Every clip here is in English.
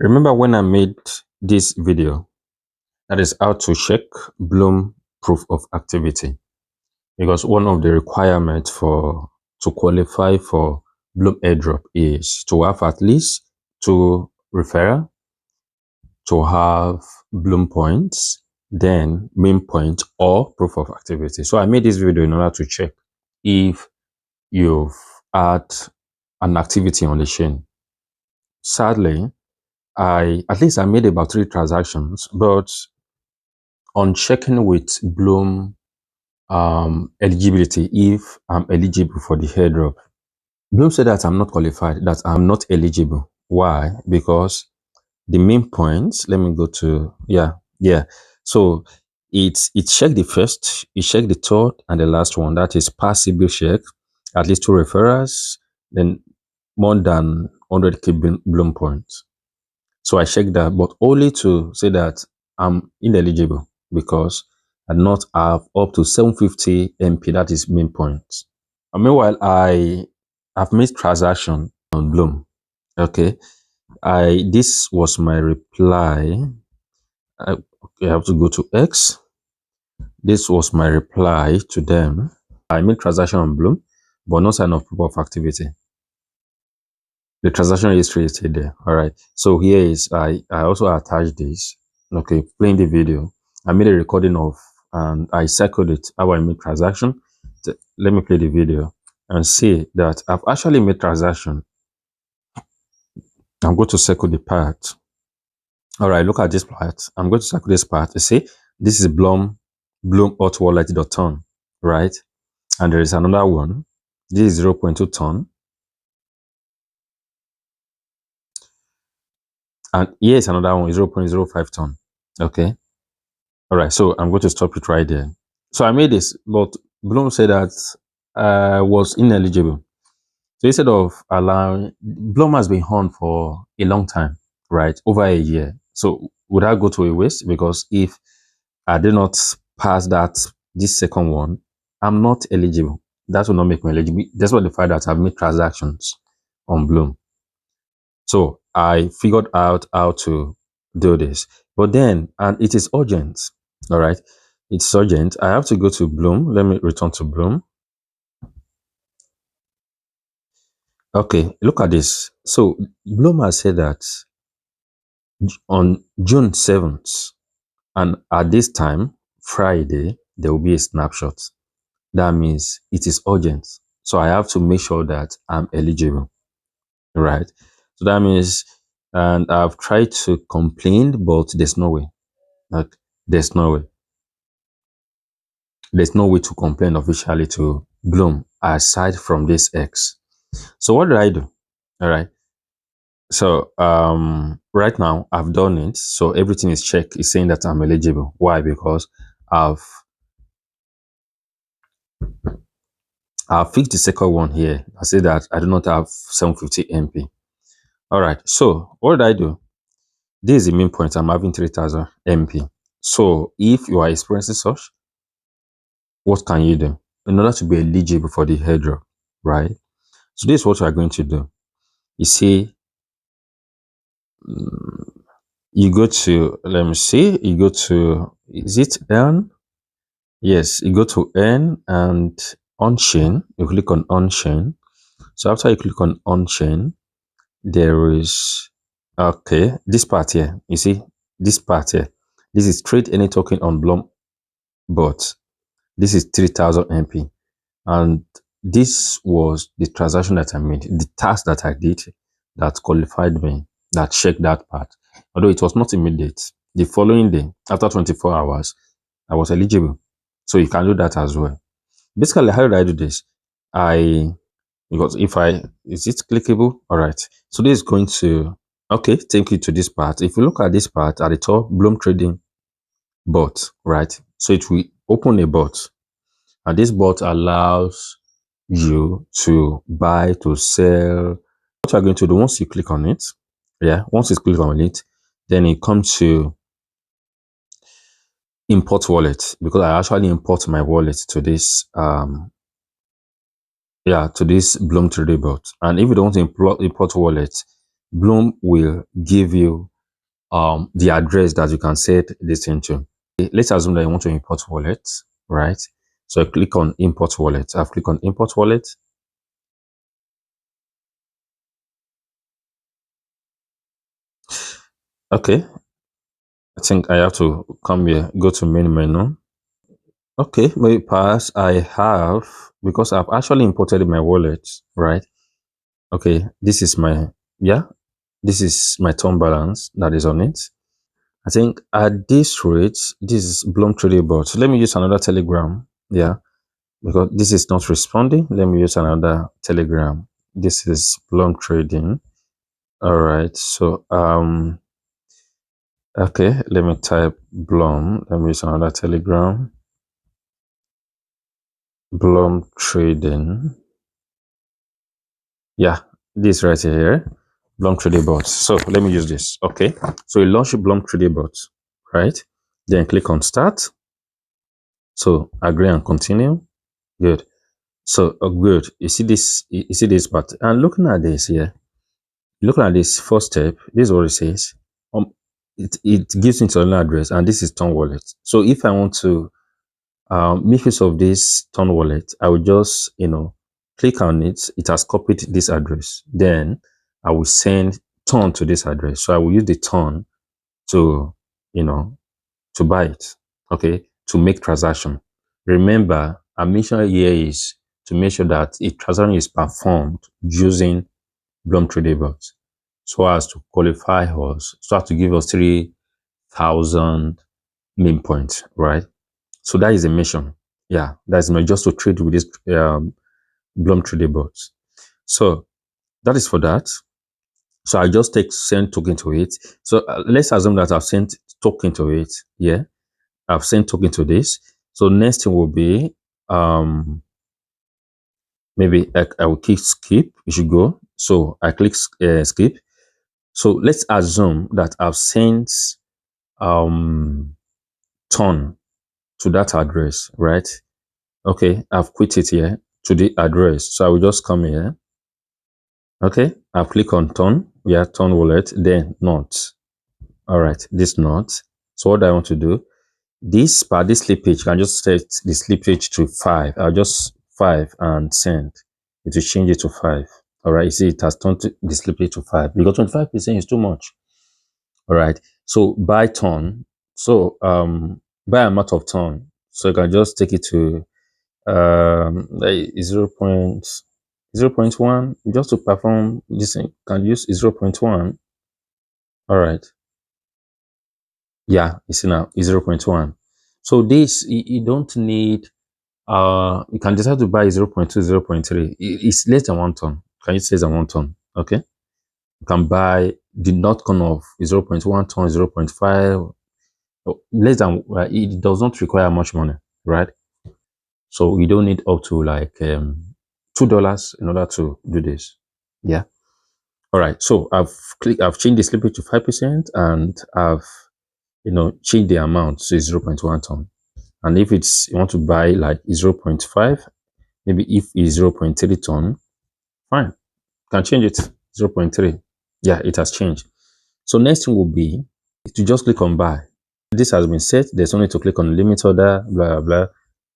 Remember when I made this video, that is how to check Blum proof of activity, because one of the requirements to qualify for Blum Airdrop is to have at least 2 referral, to have Blum points, then main point or proof of activity. So I made this video in order to check if you've had an activity on the chain. Sadly, I made about 3 transactions, but on checking with Bloom eligibility, if I'm eligible for the airdrop, Bloom said that I'm not qualified, that I'm not eligible. Why? Because the main points, let me go to, yeah. So it checked the first, it checked the third and the last one, that is possible check, at least 2 referrals, then more than 100k Bloom points. So I checked that, but only to say that I'm ineligible because I do not have up to 750 MP, that is main points. And meanwhile, I've made transaction on Bloom. Okay. This was my reply. I have to go to X. This was my reply to them. I made transaction on Bloom, but no sign of proof of activity. The transaction history is still there. All right. So here is, I also attached this. Okay, playing the video. I made a recording of, and I circled it, how I made transaction. Let me play the video and see that I've actually made transaction. I'm going to circle the part. All right, look at this part. I'm going to circle this part. You see, this is Blum hotwallet.ton, right? And there is another one. This is 0.2 ton. And here is another one, 0.05 ton. Okay. All right, so I'm going to stop it right there. So I made this, but Bloom said that I was ineligible. So instead of allowing, Bloom has been on for a long time, right? Over a year. So would I go to a waste? Because if I did not pass this second one, I'm not eligible. That will not make me eligible. That's what the fact that I've made transactions on Bloom. So I figured out how to do this. But then, and it is urgent. All right. It's urgent. I have to go to Bloom. Let me return to Bloom. Okay, look at this. So Bloom has said that on June 7th, and at this time, Friday, there will be a snapshot. That means it is urgent. So I have to make sure that I'm eligible. Right. So that means, and I've tried to complain, but there's no way. Like, there's no way. There's no way to complain officially to Bloom aside from this X. So what did I do? All right. So right now I've done it. So everything is checked. It's saying that I'm eligible. Why? Because I've fixed the second one here. I say that I do not have 750 MP. All right. So what did I do? This is the main point. I'm having 3000 MP. So if you are experiencing such, what can you do in order to be eligible for the airdrop, right? So this is what we are going to do. You see, you go to, let me see, you go to, is it earn? Yes, you go to earn and on chain, you click on on chain. So after you click on chain, there is, okay, this part here, you see, this part here, this is trade any token on Blum bot. This is 3000 MP. And this was the transaction that I made, the task that I did that qualified me, that checked that part. Although it was not immediate. The following day, after 24 hours, I was eligible. So you can do that as well. Basically, how did I do this? Because is it clickable? All right. So this is going to, okay, take you to this part. If you look at this part at the top, Bloom Trading bot, right? So it will open a bot. And this bot allows you to buy, to sell. What you're going to do once you click on it, once you click on it, then it comes to import wallet, because I actually import my wallet to this to this Bloom 3D bot. And if you don't import wallet, Bloom will give you the address that you can set this into. Let's assume that you want to import wallet, right? So I click on import wallet. I've clicked on import wallet. Okay, I think I have to come here, go to main menu. Okay, maybe pass. I have, because I've actually imported my wallet, right? Okay, this is my, yeah, this is my term balance that is on it. I think at this rate, this is Blum Trading Bot. So let me use another Telegram. Yeah, because this is not responding. Let me use another Telegram. This is Blum Trading. All right. So okay, let me type Blum. Let me use another Telegram. Blum Trading. Yeah, this right here. Blum Trading Bot. So let me use this. Okay. So you launch Blum Trading Bot, right? Then click on Start. So agree and continue. Good. So good. You see this? You see this part? And looking at this here, looking at this first step, this is what it says. It gives me an address, and this is Ton Wallet. So if I want to make use of this Ton Wallet, I will just click on it. It has copied this address. Then I will send Ton to this address. So I will use the Ton to you know to buy it. Okay, to make transaction. Remember, our mission here is to make sure that a transaction is performed using Blum Tradables, so as to qualify us, so as to give us 3,000 main points, right? So that is the mission. Yeah, that's my just to trade with this Blum Tradables. So that is for that. So I just take send token to it. So let's assume that I've sent token to it. Yeah, I've sent token to this. So next thing will be maybe I will click skip. You should go. So I click skip. So let's assume that I've sent ton to that address, right? Okay, I've quit it here to the address. So I will just come here. Okay, I'll click on ton. Yeah, ton wallet, then not. All right, this not. So what do I want to do? This part, this slippage, can just set the slippage to 5. I'll just 5 and send. It will change it to 5. All right, you see, it has turned the slippage to 5 because 25% is too much. All right, so by ton, so by amount of ton, so you can just take it to like 0.1 just to perform this thing. Can use 0.1. All right, yeah, you see now is 0.1. So this you don't need you can decide to buy 0.2, 0.3. It's less than 1 ton. Can you say less than 1 ton? Okay, you can buy the not con of 0.1 ton, 0.5. Less than it does not require much money, right? So you don't need up to like $2 in order to do this. Yeah. All right. So I've changed the slippage to 5%, and I've changed the amount to 0.1 ton. And if it's you want to buy like 0.5, maybe if it's 0.3 ton, fine. You can change it 0.3. Yeah, it has changed. So next thing will be to just click on buy. This has been set. There's only to click on limit order, blah, blah, blah.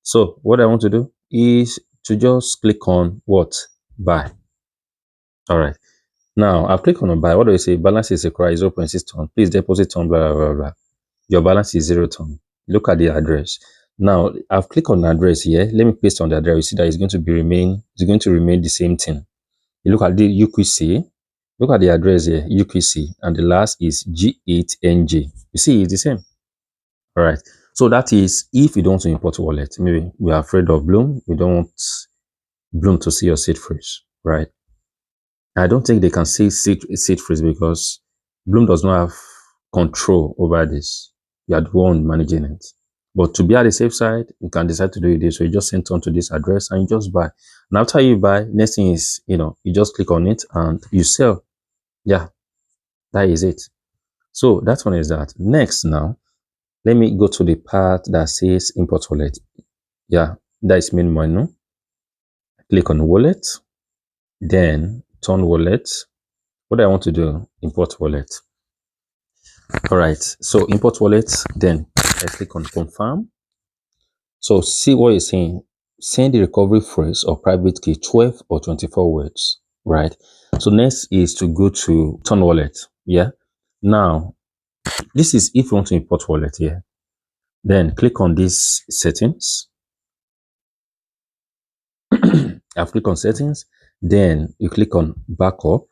So what I want to do is to just click on what? Buy. All right. Now I've clicked on buy. What do you say? Balance is required 0.6 ton. Please deposit on blah, blah, blah, blah. Your balance is 0 ton. Look at the address. Now I've clicked on the address here. Let me paste on the address. You see that it's going to remain the same thing. You look at the UQC. Look at the address here, UQC, and the last is G8NG. You see, it's the same. All right. So that is if you don't want to import wallet. Maybe we are afraid of Bloom. We don't want Bloom to see your seed phrase, right? I don't think they can see seed phrase because Bloom does not have control over this. You are the one managing it. But to be at the safe side, you can decide to do it this. So you just send on to this address and you just buy. And after you buy, next thing is, you just click on it and you sell. Yeah, that is it. So that one is that. Next now, let me go to the part that says import wallet. Yeah, that is main menu. Click on wallet, then turn wallet. What do I want to do? Import wallet. All right. So import wallet. Then I click on confirm. So see what you're saying. Send the recovery phrase or private key 12 or 24 words. Right. So next is to go to turn wallet. Yeah. Now this is if you want to import wallet here. Then click on these settings. I've clicked on settings. Then you click on backup.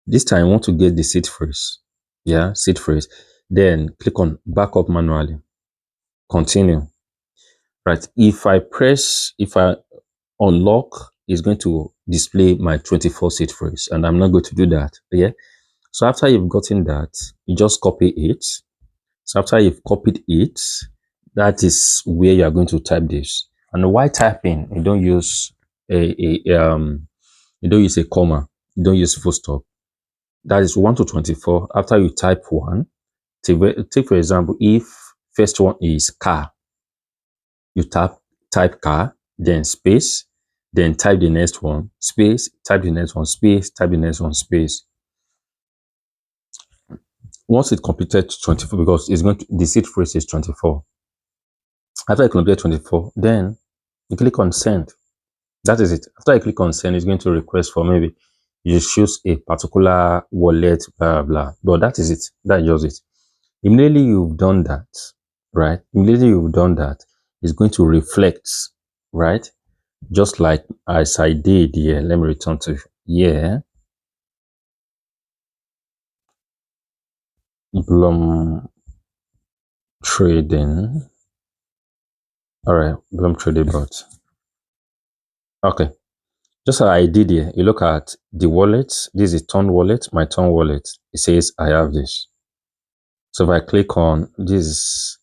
This time I want to get the seed phrase. Yeah, seed phrase. Then click on backup manually. Continue. Right. If I unlock, it's going to display my 24 seed phrase, and I'm not going to do that. Yeah. So after you've gotten that, you just copy it. So after you've copied it, that is where you are going to type this. And while typing, you don't use a comma, you don't use full stop. That is 1 to 24. After you type one, take for example, if first one is car, you type car, then space, then type the next one, space, type the next one, space, type the next one, space. Once it completed 24, because the seed phrase is 24. After you complete 24, then you click on send. That is it. After I click on send, it's going to request for maybe you choose a particular wallet, blah, blah. But that is it. That's just it. Immediately you've done that, right? Immediately you've done that, it's going to reflect, right? Just like as I did here. Let me return to here. Blum trading. All right, Blum trading bot. Okay. Just as I did here, you look at the wallet. This is Ton wallet, my Ton wallet. It says I have this. So if I click on this,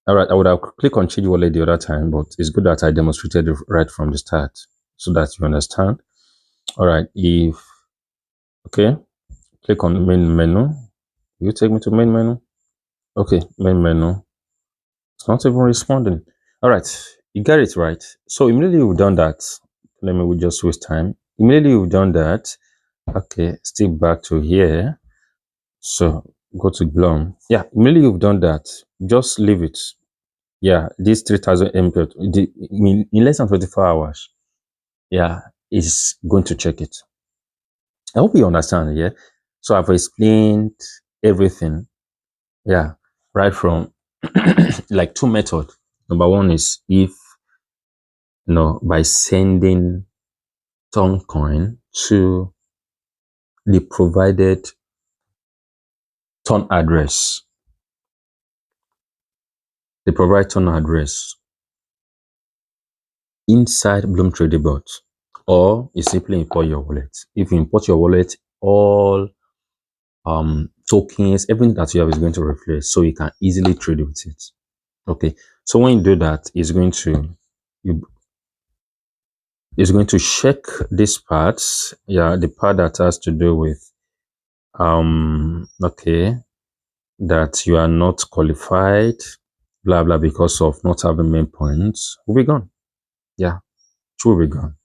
all right, I would have clicked on change wallet the other time, but it's good that I demonstrated it right from the start so that you understand. All right, okay, click on main menu. You take me to main menu. Okay, main menu. It's not even responding. All right, you get it right. So immediately you've done that. Let me just waste time. Immediately you've done that. Okay, still back to here. So go to Blum. Yeah, immediately you've done that. Just leave it. Yeah, this 3000 MP in less than 24 hours. Yeah, is going to check it. I hope you understand. Yeah. So I've explained everything. Yeah, right from like two methods. Number one is if by sending Tongue coin to the provided ton address. The provided ton address inside Bloom Trading Bot, or you simply import your wallet. If you import your wallet, all tokens, everything that you have is going to reflect, so you can easily trade with it. Okay, so when you do that, it's going to check this part. Yeah, the part that has to do with okay, that you are not qualified, blah blah, because of not having main points. Will be gone. Yeah, it will be gone.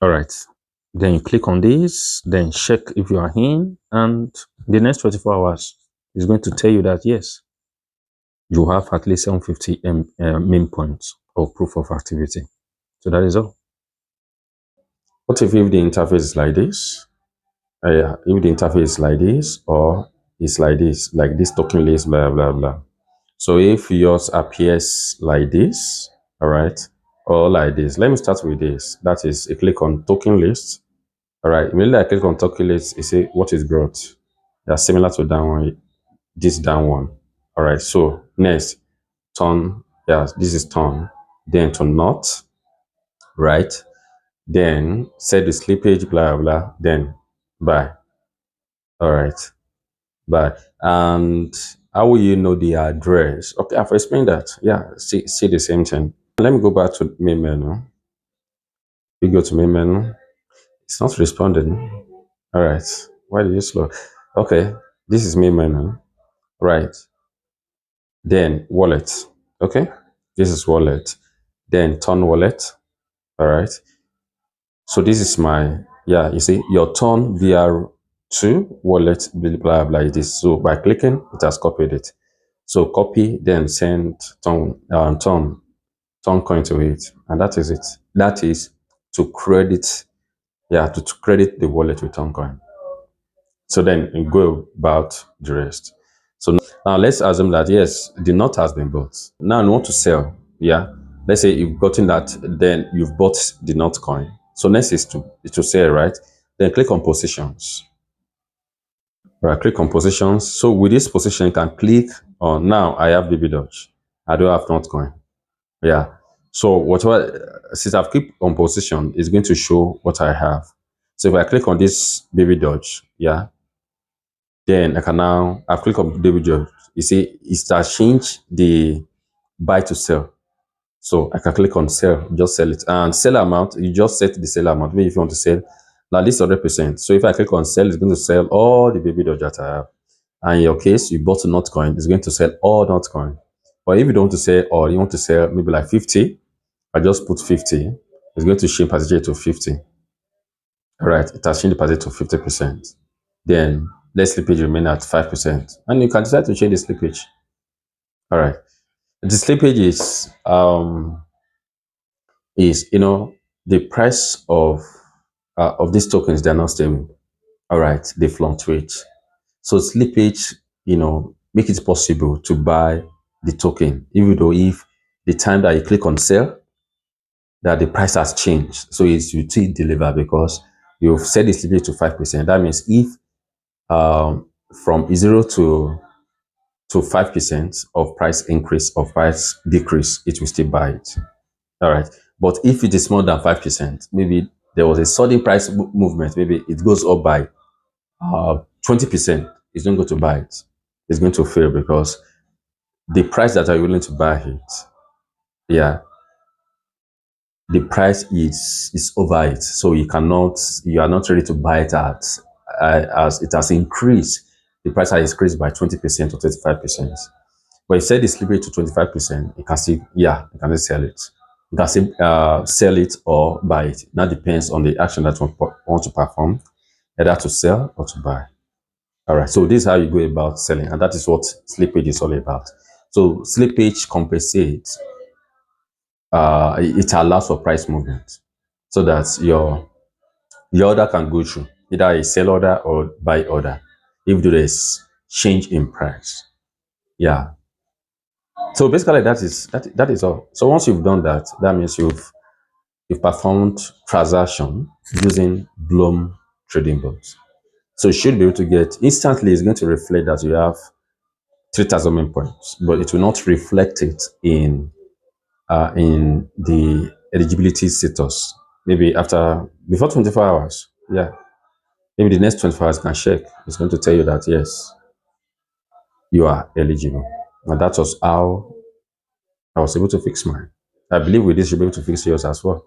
All right. Then you click on this, then check if you are in, and the next 24 hours is going to tell you that yes, you have at least 750 main points or proof of activity. So that is all. What if the interface is like this? Yeah, if the interface is like this, or it's like this token list, blah blah blah. So if yours appears like this, all right, or like this, let me start with this. That is, you click on token list. All right, immediately I click on token list, it say what is brought. They are similar to that one, this down one. All right, so next, turn, yeah, this is turn, then to not, right? Then set the slippage, blah, blah, then buy. All right, buy. And how will you know the address? Okay, I've explained that. Yeah, see the same thing. Let me go back to main menu. You go to main menu. It's not responding. All right, why did you slow? Okay, this is main menu. Right. Then wallet. Okay. This is wallet. Then turn wallet. All right. So this is my, yeah, you see, your turn VR to wallet, blah, blah, blah, it is. So by clicking, it has copied it. So copy, then send ton coin to it. And that is it. That is to credit, yeah, to credit the wallet with ton coin. So then you go about the rest. So now let's assume that yes, the nut has been bought. Now you want to sell. Yeah. Let's say you've gotten that, then you've bought the nut coin. So next is to sell, right? Then click on positions. Right, click on positions. So with this position, you can click on now I have baby Dodge. I don't have nut coin. Yeah. So whatever since I've clicked on position, it's going to show what I have. So if I click on this baby Dodge, yeah, then I can now I've clicked on baby Dodge. You see, it has changed the buy to sell. So I can click on sell, just sell it. And sell amount, you just set the sell amount. Maybe if you want to sell, like this 100%. So if I click on sell, it's going to sell all the baby Dodge that I have. And in your case, you bought a not coin, it's going to sell all not coin. But if you don't want to sell, or you want to sell maybe like 50, I just put 50, it's going to change percentage to 50. All right, it has changed the percentage to 50%. Then let slippage remain at 5%. And you can decide to change the slippage. All right. The slippage is the price of these tokens, they're not stable. All right, they fluctuate. So slippage, make it possible to buy the token, even though if the time that you click on sell, that the price has changed. So it's you still deliver because you've set the slippage to 5%. That means if from 0 to 5% of price increase or price decrease, it will still buy it. All right. But if it is more than 5%, maybe there was a sudden price movement, maybe it goes up by 20%, it's not going to buy it. It's going to fail because the price that are willing to buy it, yeah, the price is over it. So you are not ready to buy it at as it has increased. The price has increased by 20% or 35%. But you set the slippage to 25%, you can still, yeah, you can still sell it. You can still sell it or buy it. That depends on the action that you want to perform, either to sell or to buy. All right, so this is how you go about selling, and that is what slippage is all about. So slippage compensates, it allows for price movement so that your order can go through, either a sell order or buy order, if there is change in price. Yeah. So basically that is all. So once you've done that, that means you've performed transaction using Blum trading bots. So you should be able to get instantly, it's going to reflect that you have 3,000 main points, but it will not reflect it in the eligibility status. Maybe before 24 hours. Yeah. Maybe the next 24 hours can check. It's going to tell you that yes, you are eligible. And that was how I was able to fix mine. I believe with this you'll be able to fix yours as well.